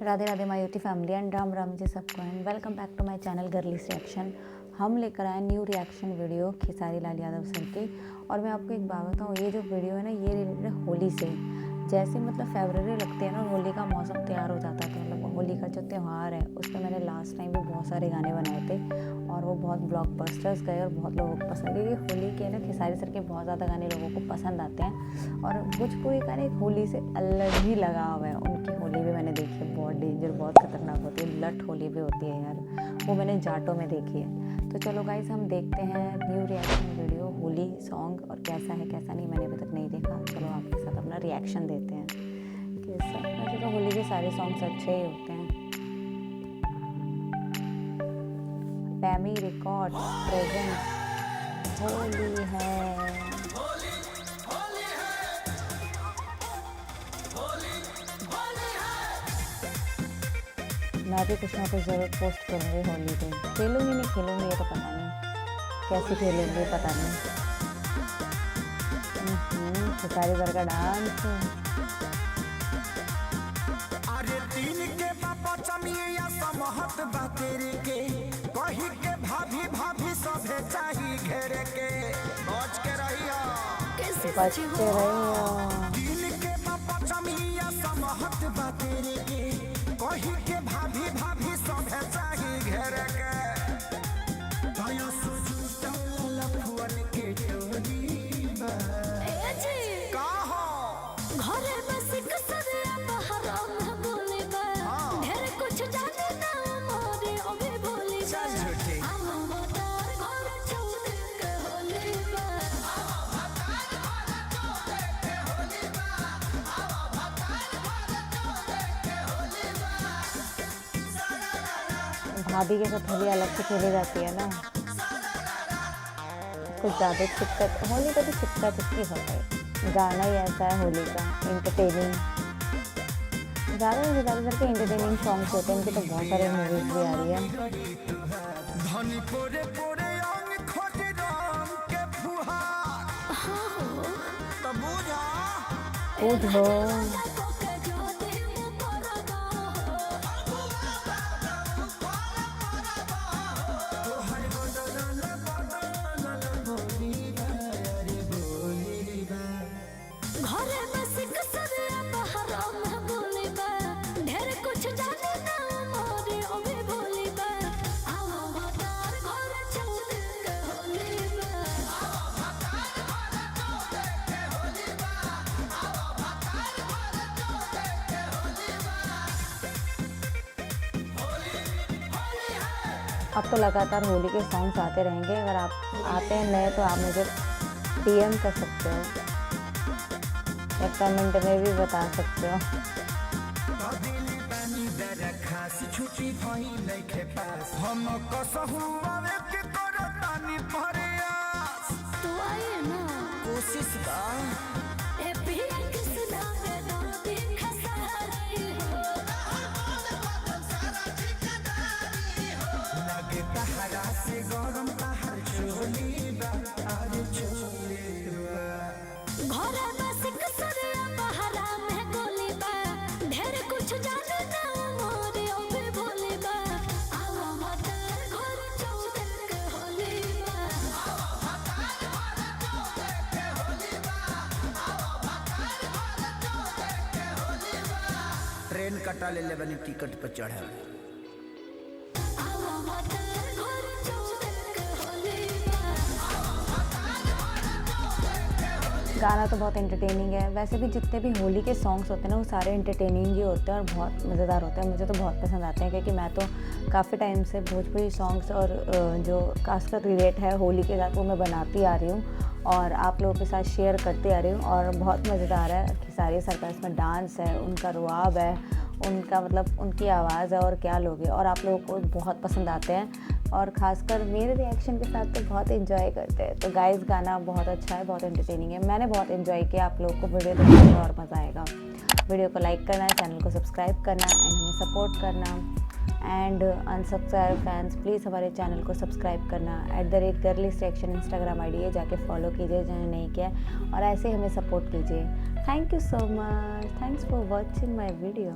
Radhe Radhe my YouTube family and Ram Ram ji सबको and welcome back to my channel girlies reaction. हम लेकर आए new reaction video Khesari Lal Yadav sir की। और मैं आपको एक बात बताऊँ, ये जो वीडियो है ना, ये रिलेटेड है होली से। जैसे मतलब फरवरी लगती है ना, होली का मौसम तैयार हो जाता है, तो मतलब होली का जो त्यौहार है उस पर मैंने लास्ट टाइम भी बहुत सारे गाने बनाए थे और वो बहुत ब्लॉकबस्टर्स गए और बहुत लोगों को पसंद, क्योंकि होली के ना खेसारी सर के बहुत ज़्यादा गाने लोगों को पसंद आते हैं। और भोजपुरी का ना एक होली से अलग ही लगाव है। उनकी होली भी मैंने देखी है, बहुत डेंजर, बहुत खतरनाक होती है, लट होली भी होती है यार, वो मैंने जाटों में देखी है। तो चलो गाइस, हम देखते हैं new reaction video Holi song, और कैसा है कैसा नहीं मैंने अभी तक नहीं देखा। चलो आपके साथ अपना रिएक्शन देते हैं। कैसा, वैसे तो होली के सारे सॉन्ग्स अच्छे ही होते हैं। पैमी रिकॉर्ड्स प्रेजेंट होली है। मैं भी कुछ ना कुछ ज़रूर पोस्ट करूँगी होली पे। खेलूँगी नहीं खेलूँगी ये तो पता नहीं, कैसे खेलूँगी पता नहीं। खेसारी सर का डांस। अरे तीन के पापा चमिया समहत बातेरे के कही के भाभी भाभी सभे चाही घेरे के बच के रहिया, बच के रहिया। तीन के पापा चमिया समहत बातेरे के कही के भाभी भाभी सभे चाही घेरे के दया सुजुता लफुअन के टोली बा का हो घरे बस कसरिया बहरा में बोले बा ढेर कुछ जाने ना मोरे ओबे बोले बा हम मोटार घर छोड़ के होले बा भाभी के साथ होली अलग से खेली जाती है ना, कुछ ज़्यादा चिपका। होली का तो चिपका चिपकी होता है, गाना ही ऐसा है होली का, इंटरटेनिंग। ज़्यादा से ज़्यादा करके इंटरटेनिंग सॉन्ग्स होते हैं इनके, तो बहुत सारे मूवीज भी आ रही है। धनी पोरे पोरे अंग खोटे रंग के फुहार तब बुझा कूदो घरे बस कसरिया बहरा में बोले बा ढेर कुछ जाने ना मोरे ओबे बोले बा हम मोटार घर छोड़ के होले बा अब तो लगातार होली के सॉन्ग्स आते रहेंगे। अगर आप आते हैं नए तो आप मुझे DM कर सकते हो या कमेंट में भी बता सकते हो। छुट्टी भई नइखे पास हम कसहु आवे के करतानी प्रयास तू आए ना कोशिश बा ए पिया कृष्णा में दर्दी खसारी हो लगे तहरा से गरम तहर चोली बा अरे चोली बा घरे बस कसरिया बहरा में गोली बा ढेर कुछ जाने ना मोरे ओबे बोले बा हम मोटार घर छोड़ के होले बा ट्रेन कटा ले बनी टिकट पर चढ़े हम मोटार घर छोड़ के होले बा। गाना तो बहुत एंटरटेनिंग है। वैसे भी जितने भी होली के सॉन्ग्स होते हैं ना, वो सारे एंटरटेनिंग ही होते हैं और बहुत मज़ेदार होते हैं। मुझे तो बहुत पसंद आते हैं, क्योंकि मैं तो काफ़ी टाइम से भोजपुरी सॉन्ग्स और जो खासकर रिलेट है होली के साथ, वो मैं बनाती आ रही हूँ और आप लोगों के साथ शेयर करते आ रही हूँ। और बहुत मज़ेदार है। खेसारी सर का इसमें डांस है, उनका रुआब है, उनका मतलब उनकी आवाज़ है, और क्या लोगे, और आप लोगों को बहुत पसंद आते हैं। और ख़ासकर मेरे रिएक्शन के साथ तो बहुत एंजॉय करते हैं। तो गाइस, गाना बहुत अच्छा है, बहुत एंटरटेनिंग है। मैंने बहुत एंजॉय किया। आप लोगों को वीडियो देखने में और मज़ा आएगा। वीडियो को लाइक करना, चैनल को सब्सक्राइब करना एंड हमें सपोर्ट करना। एंड अनसब्सक्राइब फैंस प्लीज़ हमारे चैनल को सब्सक्राइब करना। @गर्लीस रिएक्शन इंस्टाग्राम ID है, जाके फॉलो कीजिए जिन्होंने नहीं किया, और ऐसे ही हमें सपोर्ट कीजिए। Thank you so much. Thanks for watching my video.